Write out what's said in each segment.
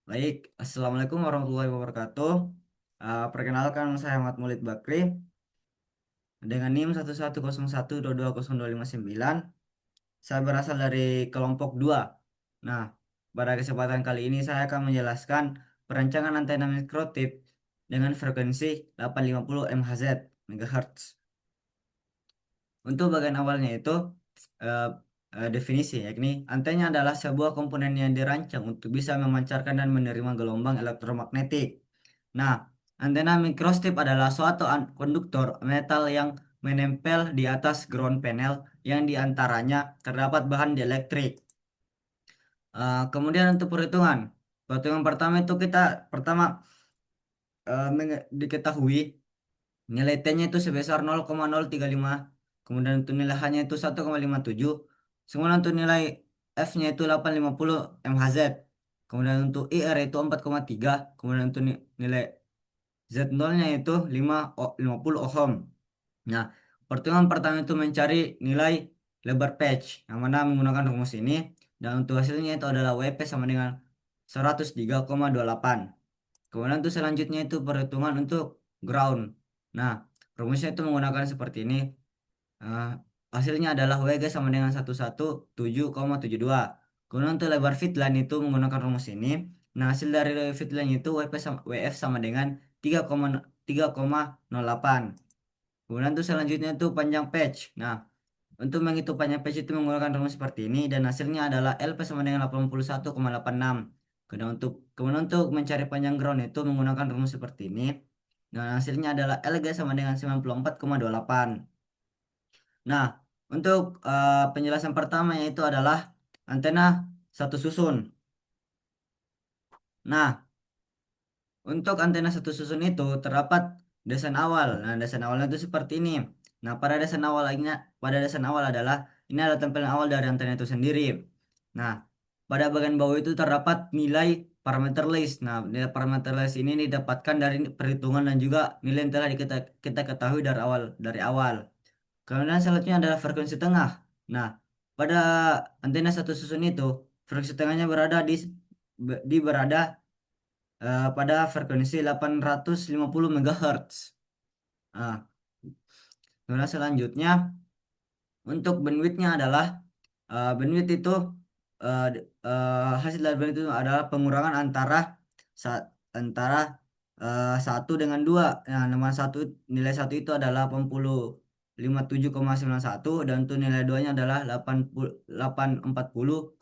Baik, Assalamualaikum warahmatullahi wabarakatuh. Perkenalkan saya Ahmad Maulid Bakri dengan NIM 1101220259. Saya berasal dari kelompok 2. Nah, pada kesempatan kali ini saya akan menjelaskan perancangan antena mikrotip dengan frekuensi 850 MHz MHz. Untuk bagian awalnya itu eh, definisi, yakni antena adalah sebuah komponen yang dirancang untuk bisa memancarkan dan menerima gelombang elektromagnetik. Nah, antena mikrostrip adalah suatu konduktor metal yang menempel di atas ground panel yang diantaranya terdapat bahan dieelektrik. Kemudian untuk perhitungan pertama itu kita pertama diketahui nilai T-nya itu sebesar 0,035, kemudian untuk nilai H-nya itu 1,57, kemudian untuk nilai F-nya itu 850 MHz, kemudian untuk IR itu 4,3, kemudian untuk nilai Z0-nya itu 50 ohm. Nah, pertemuan pertama itu mencari nilai lebar patch yang mana menggunakan rumus ini, dan untuk hasilnya itu adalah WP sama dengan 103,28. Kemudian untuk selanjutnya itu perhitungan untuk ground. Nah, rumusnya itu menggunakan seperti ini. Eh, Hasilnya adalah WG sama dengan 117,72. Kemudian untuk lebar feed line itu menggunakan rumus ini. Nah, hasil dari feed line itu WF sama dengan 3,3,08. Kemudian untuk selanjutnya itu panjang patch. Nah, untuk menghitung panjang patch itu menggunakan rumus seperti ini, dan hasilnya adalah LP sama dengan 81,86. Kemudian untuk mencari panjang ground itu menggunakan rumus seperti ini. Dan hasilnya adalah LG sama dengan 94,28. Nah, untuk penjelasan pertama yaitu adalah antena satu susun. Nah, untuk antena satu susun itu terdapat desain awal. Nah, desain awalnya itu seperti ini. Nah, pada desain awal adalah ini adalah tampilan awal dari antena itu sendiri. Nah, pada bagian bawah itu terdapat nilai parameter list. Nah, nilai parameter list ini didapatkan dari perhitungan dan juga nilai yang telah kita ketahui dari awal. Kemudian selanjutnya adalah frekuensi tengah. Nah, pada antena satu susun itu frekuensi tengahnya berada pada frekuensi 850 MHz. Nah, kemudian selanjutnya untuk bandwidthnya adalah bandwidth itu hasil dari bandwidth itu adalah pengurangan antara 1 dengan 2. Nah, nilai satu itu adalah 87,91, dan untuk nilai 2-nya adalah 840,29.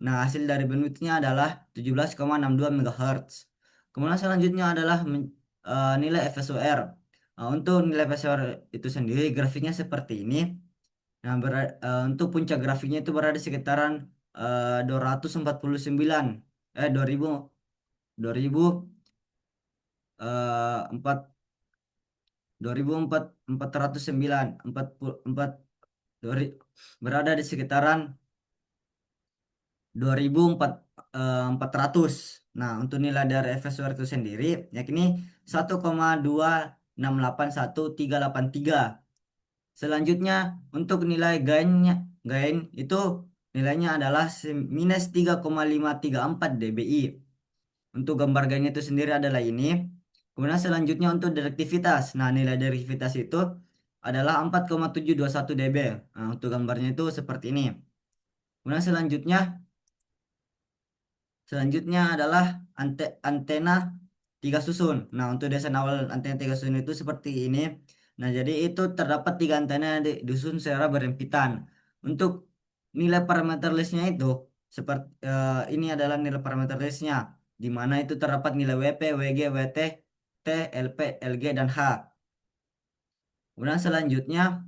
Nah, hasil dari bandwidthnya adalah 17,62 MHz. Kemudian selanjutnya adalah nilai FSOR. Nah, untuk nilai FSOR itu sendiri grafiknya seperti ini. Nah, untuk puncak grafiknya itu berada sekitaran 249, 2000 2000 4 2004 409 44 dari- berada di sekitaran 2400. Nah, untuk nilai dari FSWR itu sendiri yakni 1,2681383. Selanjutnya untuk nilai gain itu nilainya adalah minus 3,534 dBi. Untuk gambar gainnya itu sendiri adalah ini. Kemudian selanjutnya untuk direktivitas. Nah, nilai direktivitas itu adalah 4,721 dB. Nah, untuk gambarnya itu seperti ini. Kemudian selanjutnya adalah antena tiga susun. Nah, untuk desain awal antena tiga susun itu seperti ini. Nah, jadi itu terdapat tiga antena yang disusun secara berhimpitan. Untuk nilai parameter listnya itu seperti ini adalah nilai parameter listnya, di mana itu terdapat nilai WP, WG, WT, T, LP, LG, dan H. Kemudian selanjutnya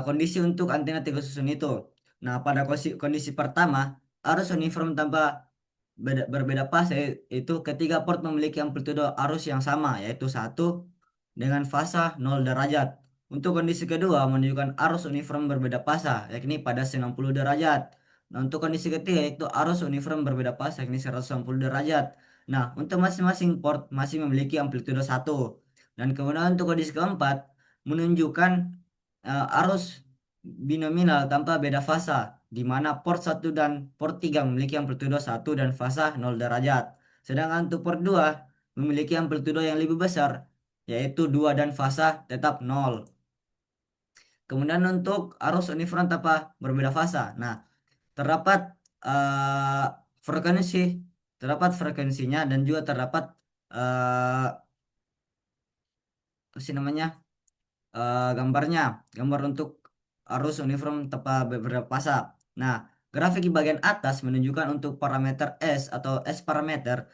kondisi untuk antena tiga susun itu. Nah, pada kondisi pertama, arus uniform tanpa berbeda fase itu ketiga port memiliki amplitudo arus yang sama, yaitu satu dengan fasa 0 derajat. Untuk kondisi kedua menunjukkan arus uniform berbeda fasa, yakni pada 90 derajat. Nah, untuk kondisi ketiga itu arus uniform berbeda fasa, yakni 190 derajat. Nah, untuk masing-masing port masih memiliki amplitudo satu. Dan kemudian untuk kondisi keempat menunjukkan arus binominal tanpa beda fasa, di mana port satu dan port 3 memiliki amplitudo 1 dan fasa 0 derajat. Sedangkan untuk port 2 memiliki amplitudo yang lebih besar, yaitu 2 dan fasa tetap 0. Kemudian untuk arus uniform tanpa berbeda fasa. Nah, terdapat eh, frekuensi, terdapat frekuensinya dan juga terdapat apa sih namanya? Gambarnya, gambar untuk arus uniform tanpa beberapa fasa. Nah, grafik di bagian atas menunjukkan untuk parameter S atau S parameter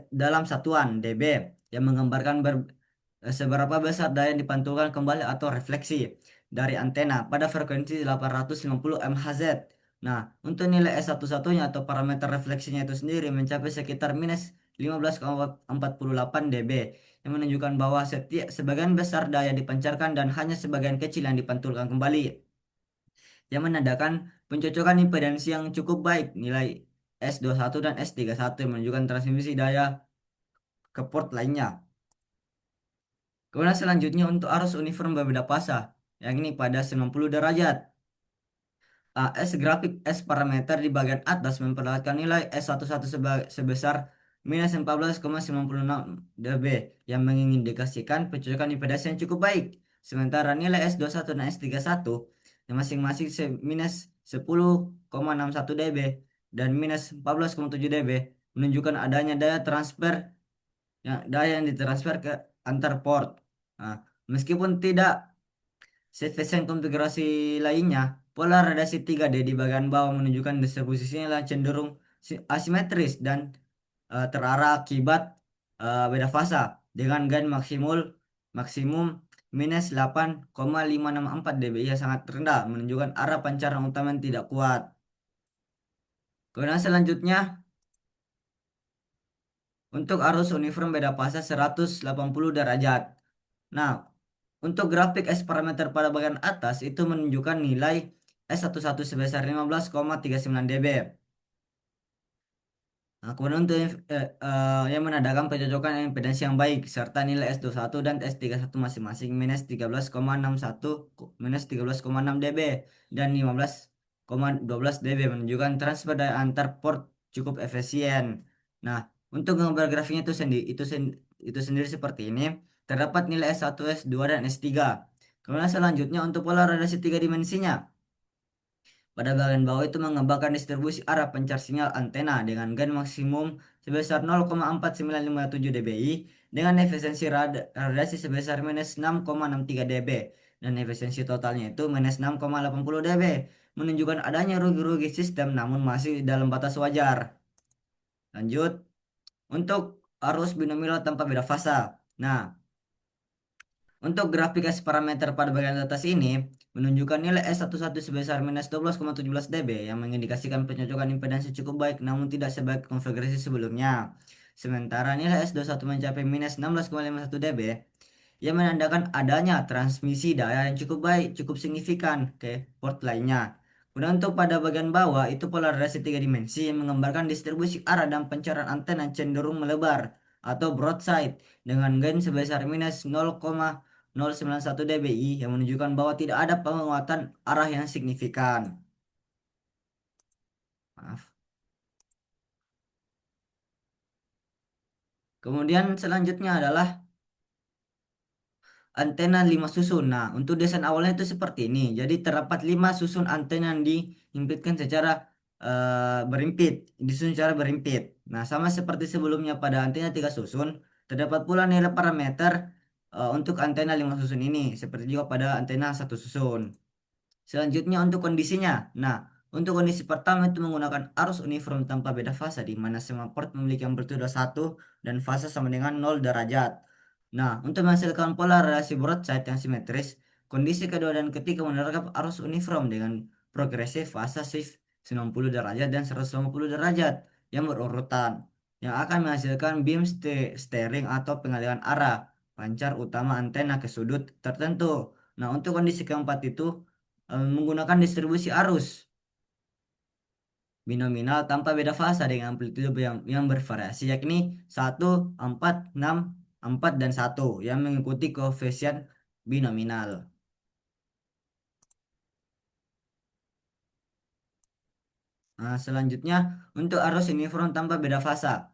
dalam satuan dB yang menggambarkan seberapa besar daya yang dipantulkan kembali atau refleksi dari antena pada frekuensi 850 MHz. Nah, untuk nilai S satu-satunya atau parameter refleksinya itu sendiri mencapai sekitar minus 15,48 dB yang menunjukkan bahwa setiap sebagian besar daya dipancarkan dan hanya sebagian kecil yang dipantulkan kembali, yang menandakan pencocokan impedansi yang cukup baik. Nilai S21 dan S31 yang menunjukkan transmisi daya ke port lainnya. Kemudian selanjutnya untuk arus uniform berbeda fasa, yang ini pada 90 derajat. S grafik S parameter di bagian atas memperlihatkan nilai S11 sebesar minus 14,96 dB yang mengindikasikan pencocokan impedansi yang cukup baik. Sementara nilai S21 dan S31 yang masing-masing minus 10,61 dB dan minus 14,7 dB menunjukkan adanya daya yang ditransfer ke antar port. Nah, meskipun tidak Sequencing konfigurasi lainnya, pola radiasi 3D di bagian bawah menunjukkan distribusinya yang cenderung asimetris dan terarah akibat beda fasa dengan gain maksimum minus 8,564 dBi yang sangat rendah menunjukkan arah pancaran utama yang tidak kuat. Kemudian selanjutnya untuk arus uniform beda fasa 180 derajat. Nah, untuk grafik S parameter pada bagian atas itu menunjukkan nilai S11 sebesar 15,39 dB. Nah, kemudian untuk yang menandakan pencocokan impedansi yang baik serta nilai S21 dan S31 masing-masing minus 13,61 minus 13,6 dB dan 15,12 dB menunjukkan transfer daya antar port cukup efisien. Nah, untuk gambar grafiknya itu sendiri seperti ini. Terdapat nilai S1, S2 dan S3. Kemudian selanjutnya untuk pola radiasi tiga dimensinya. Pada bagian bawah itu menggambarkan distribusi arah pancar sinyal antena dengan gain maksimum sebesar 0,4957 dBi dengan efisiensi radiasi sebesar minus 6,63 dB dan efisiensi totalnya itu minus 6,80 dB menunjukkan adanya rugi-rugi sistem namun masih dalam batas wajar. Lanjut untuk arus binominal tanpa beda fasa. Nah, untuk grafik S parameter pada bagian atas ini menunjukkan nilai S11 sebesar minus 12,17 dB yang mengindikasikan pencocokan impedansi cukup baik namun tidak sebaik konfigurasi sebelumnya. Sementara nilai S21 mencapai minus 16,51 dB yang menandakan adanya transmisi daya yang cukup baik, cukup signifikan ke port lainnya. Kemudian untuk pada bagian bawah itu polarisasi tiga dimensi yang menggambarkan distribusi arah dan pancaran antena cenderung melebar atau broadside dengan gain sebesar minus 0,091 dBi yang menunjukkan bahwa tidak ada penguatan arah yang signifikan. Maaf. Kemudian selanjutnya adalah antena 5 susun. Nah, untuk desain awalnya itu seperti ini. Jadi terdapat 5 susun antena yang dihimpitkan secara berimpit, disusun secara berimpit. Nah, sama seperti sebelumnya pada antena 3 susun, terdapat pula nilai parameter untuk antena 5 susun ini, seperti juga pada antena satu susun. Selanjutnya untuk kondisinya. Nah, untuk kondisi pertama itu menggunakan arus uniform tanpa beda fasa di mana semua port memiliki amplitudo 1 dan fasa sama dengan 0 derajat. Nah, untuk menghasilkan pola relasi broadside yang simetris, kondisi kedua dan ketiga menerapkan arus uniform dengan progresif fasa shift 90 derajat dan 180 derajat yang berurutan yang akan menghasilkan beam steering atau pengalihan arah pancar utama antena ke sudut tertentu. Nah, untuk kondisi keempat itu menggunakan distribusi arus binominal tanpa beda fasa dengan amplitude yang bervariasi yakni 1, 4, 6, 4 dan 1 yang mengikuti koefisien binominal. Nah, selanjutnya untuk arus uniform tanpa beda fasa.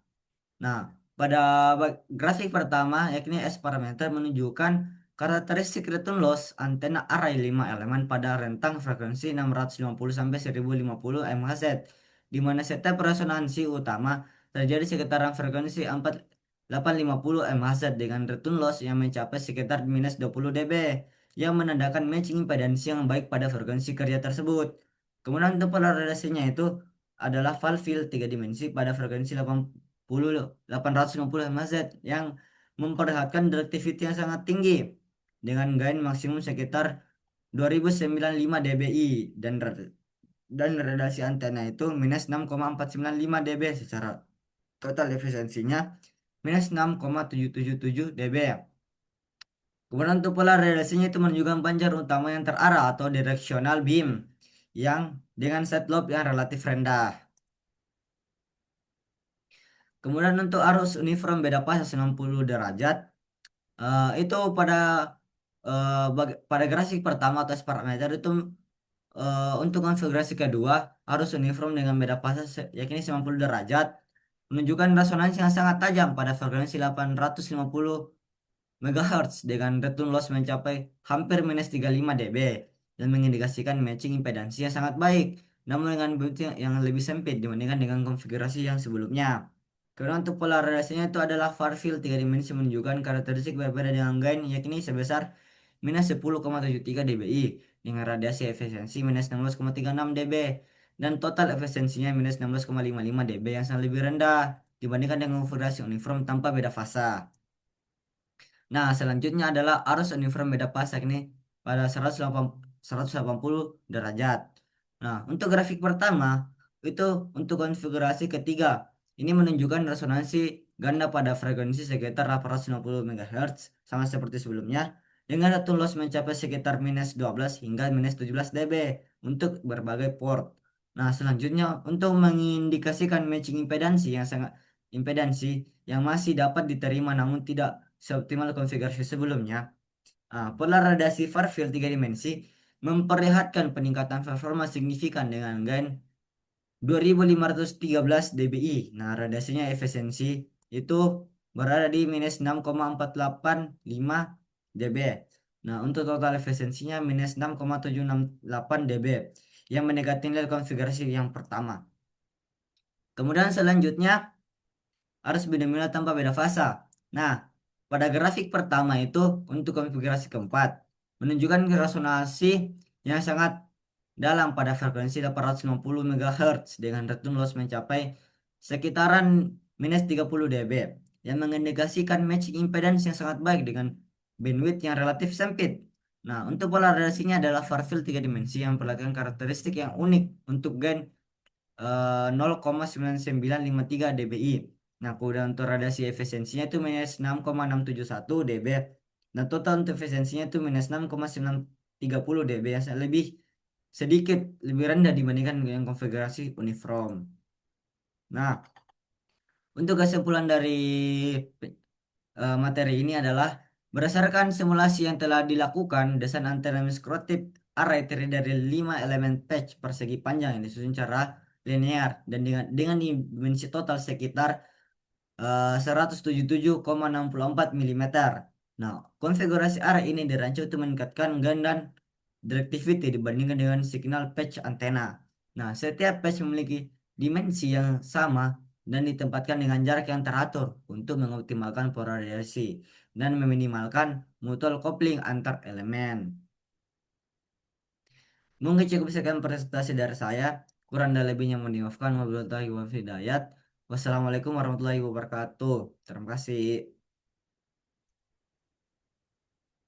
Nah, pada grafik pertama, yakni S parameter menunjukkan karakteristik return loss antena array 5 elemen pada rentang frekuensi 650 sampai 1050 MHz, di mana setiap resonansi utama terjadi sekitaran frekuensi 4850 MHz dengan return loss yang mencapai sekitar minus 20 dB, yang menandakan matching impedansi yang baik pada frekuensi kerja tersebut. Kemudian untuk polarisasinya itu adalah file field 3 dimensi pada frekuensi 850 MHz yang memperlihatkan directivity yang sangat tinggi dengan gain maksimum sekitar 2095 dBi dan radiasi antena itu minus 6,495 dB secara total efisiensinya minus 6,777 dB. Kemudian untuk pola radiasinya itu menunjukkan pancar utama yang terarah atau directional beam yang dengan side lobe yang relatif rendah. Kemudian untuk arus uniform beda pas 90 derajat, itu pada grafik pertama atau parameter itu, untuk konfigurasi kedua arus uniform dengan beda fase yakni 90 derajat menunjukkan resonansi yang sangat tajam pada frekuensi 850 MHz dengan return loss mencapai hampir minus 35 dB dan mengindikasikan matching impedansi yang sangat baik, namun dengan bukti yang lebih sempit dibandingkan dengan konfigurasi yang sebelumnya. Karena untuk polarisasinya itu adalah far field 3 dimensi menunjukkan karakteristik berbeda dengan gain yakni sebesar minus 10,73 dBi dengan radiasi efisiensi minus 16,36 dB dan total efisiensinya minus 16,55 dB yang sangat lebih rendah dibandingkan dengan konfigurasi uniform tanpa beda fasa. Nah, selanjutnya adalah arus uniform beda pasak ini pada 180 derajat. Nah, untuk grafik pertama, itu untuk konfigurasi ketiga. Ini menunjukkan resonansi ganda pada frekuensi sekitar 860 MHz, sama seperti sebelumnya, dengan satu loss mencapai sekitar minus 12 hingga minus 17 dB untuk berbagai port. Nah, selanjutnya untuk mengindikasikan matching impedansi yang masih dapat diterima namun tidak seoptimal konfigurasi sebelumnya. Pola radiasi far field 3 dimensi memperlihatkan peningkatan performa signifikan dengan gain 2513 dBi. Nah, radiasinya efisiensi itu berada di minus 6,485 dB. Nah, untuk total efisiensinya minus 6,768 dB yang mendekati nilai konfigurasi yang pertama. Kemudian selanjutnya harus beda tanpa beda fasa. Nah, pada grafik pertama itu untuk konfigurasi keempat menunjukkan resonansi yang sangat dalam pada frekuensi 860 MHz dengan return loss mencapai sekitaran minus 30 dB yang mengindikasikan matching impedance yang sangat baik dengan bandwidth yang relatif sempit. Nah, untuk polarisasinya adalah far field 3 dimensi yang memperlihatkan karakteristik yang unik untuk gain 0,9953 dBi. Nah, kemudian untuk radiasi efisiensinya itu minus 6,671 dB. Dan total untuk efisiensinya itu minus 6,930 dB yang sedikit lebih rendah dibandingkan dengan konfigurasi uniform. Nah, untuk kesimpulan dari materi ini adalah berdasarkan simulasi yang telah dilakukan, desain antena mikrostrip array terdiri dari 5 elemen patch persegi panjang yang disusun secara linear dan dengan dimensi total sekitar 177,64 mm. Nah, konfigurasi array ini dirancang untuk meningkatkan gain dan directivity dibandingkan dengan signal patch antena. Nah, setiap patch memiliki dimensi yang sama dan ditempatkan dengan jarak yang teratur untuk mengoptimalkan polarisasi dan meminimalkan mutual coupling antar elemen. Mungkin cukup sekian presentasi dari saya. Kurang dan lebihnya mohon dimaafkan. Wabillahi taufiq wal hidayah. Wassalamualaikum warahmatullahi wabarakatuh. Terima kasih.